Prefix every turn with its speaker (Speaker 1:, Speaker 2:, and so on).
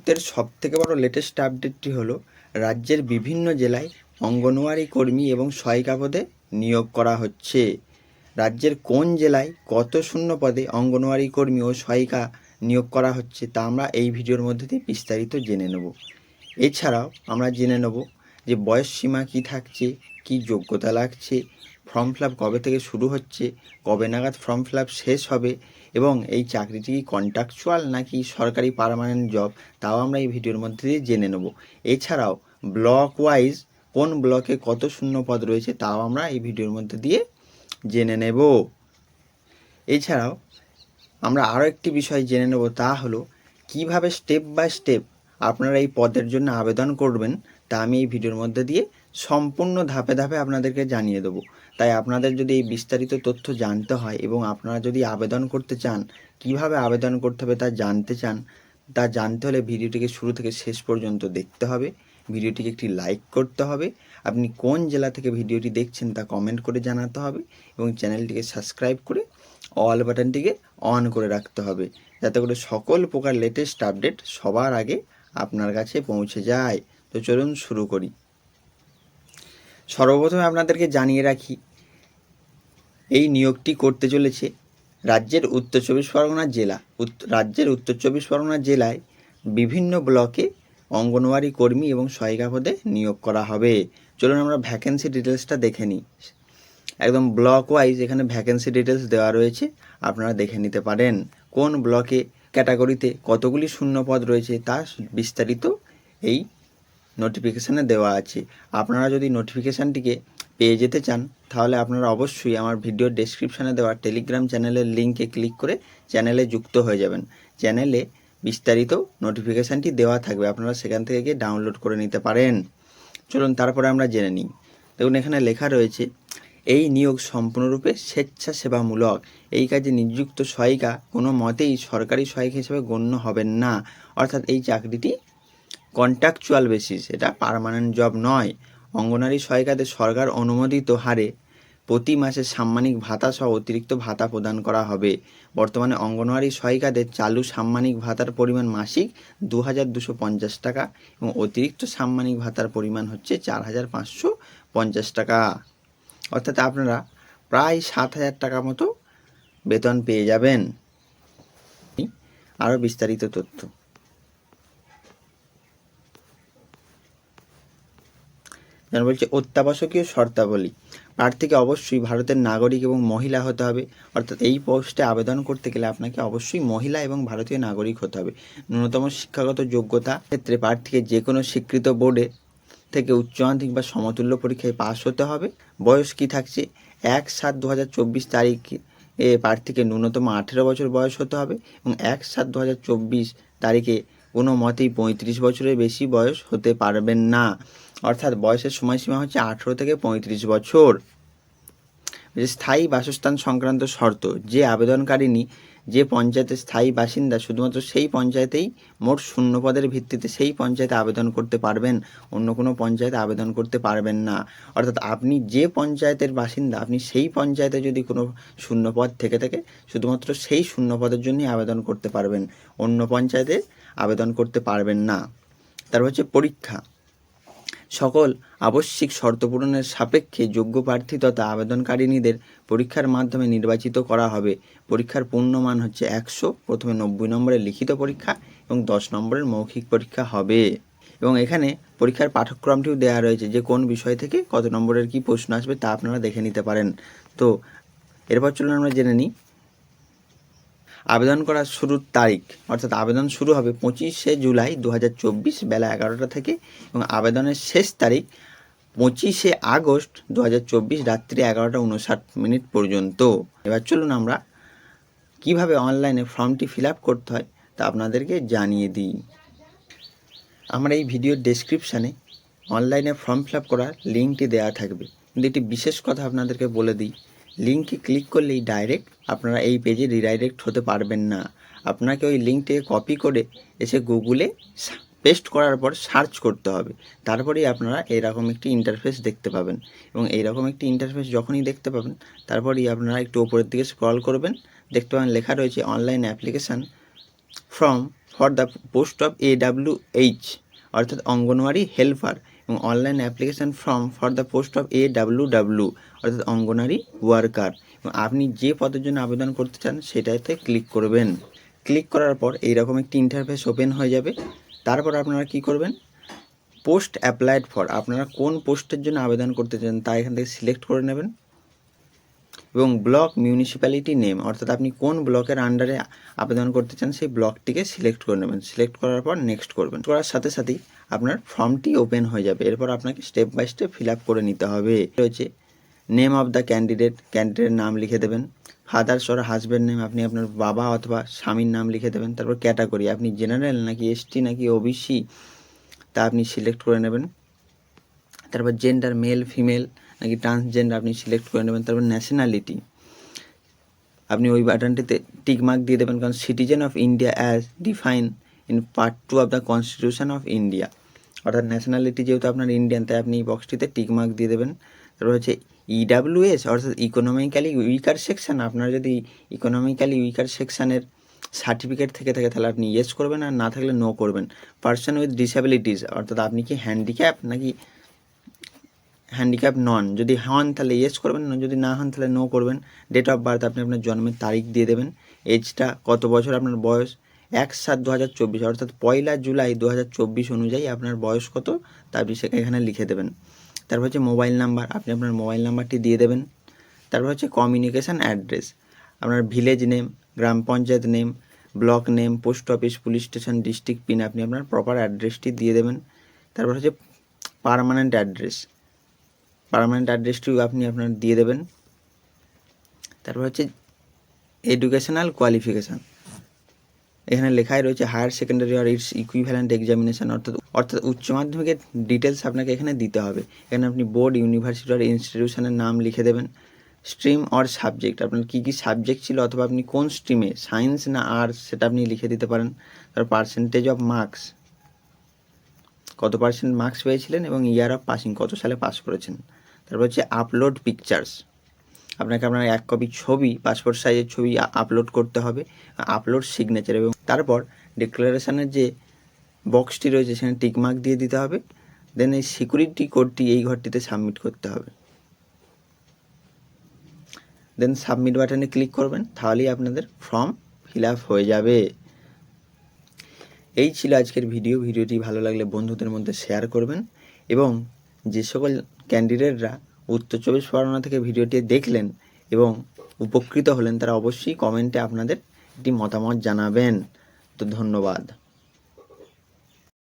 Speaker 1: মুহূর্তের সবথেকে বড় লেটেস্ট আপডেটটি হলো রাজ্যের বিভিন্ন জেলায় অঙ্গনওয়াড়ি কর্মী এবং সহায়িকা পদে নিয়োগ করা হচ্ছে। রাজ্যের কোন জেলায় কত শূন্য পদে অঙ্গনওয়াড়ি কর্মী ও সহায়িকা নিয়োগ করা হচ্ছে তা আমরা এই ভিডিওর মধ্যে দিয়ে বিস্তারিত জেনে নেব। এছাড়াও আমরা জেনে নেব যে বয়স সীমা কী থাকছে, কী যোগ্যতা লাগছে, ফর্ম ফিল আপ কবে থেকে শুরু হচ্ছে, কবে নাগাদ ফর্ম ফিল আপ শেষ হবে এবং এই চাকরিটি কি কন্ট্রাকচুয়াল নাকি সরকারি পার্মানেন্ট জব তাও আমরা এই ভিডিওর মধ্যে দিয়ে জেনে নেব। এছাড়াও ব্লক ওয়াইজ কোন ব্লকে কত শূন্য পদ রয়েছে তাও আমরা এই ভিডিওর মধ্যে দিয়ে জেনে নেব। এছাড়াও আমরা আরও একটি বিষয় জেনে নেব, তা হলো কিভাবে স্টেপ বাই স্টেপ আপনারা এই পদের জন্য আবেদন করবেন তা আমি এই ভিডিওর মধ্যে দিয়ে সম্পূর্ণ ধাপে ধাপে আপনাদেরকে জানিয়ে দেবো। তাই আপনাদের যদি এই বিস্তারিত তথ্য জানতে হয় এবং আপনারা যদি আবেদন করতে চান, কিভাবে আবেদন করতে হবে তা জানতে হলে ভিডিওটিকে শুরু থেকে শেষ পর্যন্ত দেখতে হবে। ভিডিওটিকে একটি লাইক করতে হবে, আপনি কোন জেলা থেকে ভিডিওটি দেখছেন তা কমেন্ট করে জানাতে হবে এবং চ্যানেলটিকে সাবস্ক্রাইব করে অল বাটনটিকে অন করে রাখতে হবে, যাতে করে সকল প্রকার লেটেস্ট আপডেট সবার আগে আপনার কাছে পৌঁছে যায়। তো চলুন শুরু করি। সর্বপ্রথমে আপনাদেরকে জানিয়ে রাখি, এই নিয়োগটি করতে চলেছে রাজ্যের উত্তর চব্বিশ পরগনা জেলায় বিভিন্ন ব্লকে অঙ্গনওয়াড়ি কর্মী এবং সহায়িকা পদে নিয়োগ করা হবে। চলুন আমরা ভ্যাকেন্সি ডিটেলসটা দেখে নিই। একদম ব্লক ওয়াইজ এখানে ভ্যাকেন্সি ডিটেলস দেওয়া রয়েছে, আপনারা দেখে নিতে পারেন। কোন ব্লকে ক্যাটাগরিতে কতগুলি শূন্য পদ রয়েছে তা বিস্তারিত এই নোটিফিকেশানে দেওয়া আছে। আপনারা যদি নোটিফিকেশানটিকে পেয়ে যেতে চান তাহলে আপনারা অবশ্যই আমার ভিডিওর ডেসক্রিপশানে দেওয়া টেলিগ্রাম চ্যানেলের লিঙ্কে ক্লিক করে চ্যানেলে যুক্ত হয়ে যাবেন। চ্যানেলে বিস্তারিত নোটিফিকেশানটি দেওয়া থাকবে, আপনারা সেখান থেকে গিয়ে ডাউনলোড করে নিতে পারেন। চলুন তারপরে আমরা জেনে নিই। দেখুন এখানে লেখা রয়েছে, এই নিয়োগ সম্পূর্ণরূপে স্বেচ্ছাসেবামূলক। এই কাজে নিযুক্ত সহায়িকা কোনো মতেই সরকারি সহায়িকা হিসেবে গণ্য হবেন না। অর্থাৎ এই চাকরিটি কন্ট্রাকচুয়াল বেসিস, এটা পার্মানেন্ট জব নয়। অঙ্গনওয়াড়ি সহায়িকাদের সরকার অনুমোদিত হারে প্রতি মাসে সাম্মানিক ভাতা সহ অতিরিক্ত ভাতা প্রদান করা হবে। বর্তমানে অঙ্গনওয়াড়ি সহায়িকাদের চালু সাম্মানিক ভাতার পরিমাণ মাসিক 2250 টাকা এবং অতিরিক্ত সাম্মানিক ভাতার পরিমাণ হচ্ছে 4550 টাকা। অর্থাৎ আপনারা প্রায় 7000 টাকা মতো বেতন পেয়ে যাবেন। আরও বিস্তারিত তথ্য যেমন বলছে, অত্যাবশ্যকীয় শর্তাবলী। প্রার্থীকে অবশ্যই ভারতের নাগরিক এবং মহিলা হতে হবে। অর্থাৎ এই পোস্টে আবেদন করতে গেলে আপনাকে অবশ্যই মহিলা এবং ভারতীয় নাগরিক হতে হবে। ন্যূনতম শিক্ষাগত যোগ্যতা ক্ষেত্রে প্রার্থীকে যে কোনো স্বীকৃত বোর্ডে থেকে উচ্চ মাধ্যমিক বা সমতুল্য পরীক্ষায় পাশ হতে হবে। বয়স কি থাকছে, 1/7/2024 তারিখে প্রার্থীকে ন্যূনতম 18 বছর বয়স হতে হবে এবং 1/7/2024 তারিখে কোনো মতেই 35 বছরের বেশি বয়স হতে পারবেন না। অর্থাৎ বয়সের সময়সীমা হচ্ছে 18 থেকে 35 বছর। স্থায়ী বাসস্থান সংক্রান্ত শর্ত, যে আবেদনকারিনী যে পঞ্চায়েতের স্থায়ী বাসিন্দা শুধুমাত্র সেই পঞ্চায়েতেই মোট শূন্য পদের ভিত্তিতে সেই পঞ্চায়েতে আবেদন করতে পারবেন, অন্য কোনো পঞ্চায়েতে আবেদন করতে পারবেন না। অর্থাৎ আপনি যে পঞ্চায়েতের বাসিন্দা, আপনি সেই পঞ্চায়েতে যদি কোনো শূন্য পদ থেকে থাকে শুধুমাত্র সেই শূন্য পদের জন্যই আবেদন করতে পারবেন, অন্য পঞ্চায়েতে আবেদন করতে পারবেন না। তারপর হচ্ছে পরীক্ষা। সকল আবশ্যিক শর্ত পূরণের সাপেক্ষে যোগ্য প্রার্থী তথা আবেদনকারিনীদের পরীক্ষার মাধ্যমে নির্বাচিত করা হবে। পরীক্ষার পূর্ণমান হচ্ছে 100। প্রথমে 90 নম্বরের লিখিত পরীক্ষা এবং 10 নম্বরের মৌখিক পরীক্ষা হবে। এবং এখানে পরীক্ষার পাঠ্যক্রমটিও দেওয়া রয়েছে, যে কোন বিষয় থেকে কত নম্বরের কি প্রশ্ন আসবে তা আপনারা দেখে নিতে পারেন। তো এরপর চলুন আমরা জেনে নিই আবেদন করার শুরুর তারিখ। অর্থাৎ আবেদন শুরু হবে 25শে জুলাই 2024 বেলা 11টা থেকে এবং আবেদনের শেষ তারিখ 25শে আগস্ট 2024 রাত্রি 11:59 পর্যন্ত। এবার চলুন আমরা কিভাবে অনলাইনে ফর্মটি ফিল আপ করতে হয় তা আপনাদেরকে জানিয়ে দিই। আমরা এই ভিডিওর ডেসক্রিপশানে অনলাইনে ফর্ম ফিল আপ করার লিঙ্কটি দেওয়া থাকবে, কিন্তু একটি বিশেষ কথা আপনাদেরকে বলে দিই, লিঙ্কে ক্লিক করলেই ডাইরেক্ট আপনারা এই পেজে রিডাইরেক্ট হতে পারবেন না। আপনাকে ওই লিঙ্কটিকে কপি করে এসে গুগলে পেস্ট করার পর সার্চ করতে হবে, তারপরেই আপনারা এরকম একটি ইন্টারফেস দেখতে পাবেন। এবং এইরকম একটি ইন্টারফেস যখনই দেখতে পাবেন তারপরেই আপনারা একটু ওপরের দিকে স্ক্রল করবেন, দেখতে পাবেন লেখা রয়েছে online application form for the post of AWH অর্থাৎ অঙ্গনওয়াড়ি হেল্পার, এবং online application form for the post of AWW অর্থাৎ অঙ্গনওয়াড়ি ওয়ার্কার। এবং আপনি যে পদের জন্য আবেদন করতে চান সেটাতে ক্লিক করবেন। ক্লিক করার পর এইরকম একটি ইন্টারফেস ওপেন হয়ে যাবে। তারপর আপনারা কি করবেন, পোস্ট অ্যাপ্লাইড ফর, আপনারা কোন পোস্টের জন্য আবেদন করতে চান তা এখান থেকে সিলেক্ট করে নেবেন, এবং ব্লক মিউনিসিপ্যালিটি নেম অর্থাৎ আপনি কোন ব্লকের আন্ডারে আবেদন করতে চান সেই ব্লকটিকে সিলেক্ট করে নেবেন। সিলেক্ট করার পর নেক্সট করবেন। করার সাথে সাথেই আপনার ফর্মটি ওপেন হয়ে যাবে। এরপর আপনাকে step by step fill up করে নিতে হবে। রয়েছে নেম অফ দ্য ক্যান্ডিডেটের নাম লিখে দেবেন। ফাদার্স অর হাজব্যান্ড নেম, আপনি আপনার বাবা অথবা স্বামীর নাম লিখে দেবেন। তারপর ক্যাটাগরি, আপনি জেনারেল নাকি ST নাকি OBC তা আপনি সিলেক্ট করে নেবেন। তারপর জেন্ডার, মেল ফিমেল নাকি ট্রান্সজেন্ডার আপনি সিলেক্ট করে নেবেন। তারপর ন্যাশনালিটি, আপনি ওই বাটনটিতে টিক মার্ক দিয়ে দেবেন, কারণ citizen of India as define in part 2 of the constitution of India, অর্থাৎ ন্যাশনালিটি যেহেতু আপনার ইন্ডিয়ান তাই আপনি এই বক্সটিতে টিক মার্ক দিয়ে দেবেন। তারপর হচ্ছে EWS অর্থাৎ ইকোনমিক্যালি উইকার সেকশন, আপনার যদি ইকোনমিক্যালি উইকার সেকশানের সার্টিফিকেট থেকে থাকে তাহলে আপনি ইয়েস করবেন, আর না থাকলে নো করবেন। পার্সন উইথ ডিসেবিলিটিস, অর্থাৎ আপনি কি হ্যান্ডিক্যাপ নাকি হ্যান্ডিক্যাপ নন, যদি হন তাহলে ইয়েস করবেন, যদি না হন তাহলে নো করবেন। ডেট অফ বার্থ, আপনি আপনার জন্মের তারিখ দিয়ে দেবেন। এজটা কত বছর, আপনার বয়স 1/7/2024 অর্থাৎ 1 জুলাই 2024 অনুযায়ী আপনার বয়স কত তা আপনি এখানে লিখে দেবেন। তারপর হচ্ছে মোবাইল নাম্বার, আপনি আপনার মোবাইল নাম্বারটি দিয়ে দেবেন। তারপর হচ্ছে কমিউনিকেশান অ্যাড্রেস, আপনার ভিলেজ নেম, গ্রাম panchayat name, block name, post office, police station, district pin, আপনি আপনার প্রপার অ্যাড্রেসটি দিয়ে দেবেন। তারপর হচ্ছে পার্মানেন্ট অ্যাড্রেসটিও আপনি আপনার দিয়ে দেবেন। তারপর হচ্ছে এডুকেশনাল কোয়ালিফিকেশান, এখানে লেখাই রয়েছে হায়ার সেকেন্ডারি আর ইটস ইকুইভ্যালেন্ট এক্সামিনেশান, অর্থাৎ উচ্চ মাধ্যমিকের ডিটেলস আপনাকে এখানে দিতে হবে। এখানে আপনি বোর্ড, ইউনিভার্সিটি আর ইনস্টিটিউশনের নাম লিখে দেবেন। স্ট্রিম অর সাবজেক্ট, আপনার কী কী সাবজেক্ট ছিল অথবা আপনি কোন স্ট্রিমে, সায়েন্স না আর্টস সেটা আপনি লিখে দিতে পারেন। তারপর পার্সেন্টেজ অফ মার্কস, কত পার্সেন্ট মার্কস পেয়েছিলেন, এবং ইয়ার অফ পাসিং, কত সালে পাস করেছেন। তারপর হচ্ছে আপলোড পিকচার্স, আপনাকে আপনার 1 কপি ছবি, পাসপোর্ট সাইজের ছবি আপলোড করতে হবে, আপলোড সিগনেচার, এবং তারপর ডিক্লারেশানের যে বক্সটি রয়েছে সেখানে টিকমার্ক দিয়ে দিতে হবে। দেন এই সিকিউরিটি কোডটি এই ঘরটিতে সাবমিট করতে হবে। দেন সাবমিট বাটনে ক্লিক করবেন, তাহলেই আপনাদের ফর্ম ফিল আপ হয়ে যাবে। এই ছিল আজকের ভিডিওটি ভালো লাগলে বন্ধুদের মধ্যে শেয়ার করবেন, এবং যে সকল ক্যান্ডিডেটরা উত্তর 24 পরগনা থেকে ভিডিওটি দেখলেন এবং উপকৃত হলেন তারা অবশ্যই কমেন্টে আপনাদের একটি মতামত জানাবেন। তো ধন্যবাদ।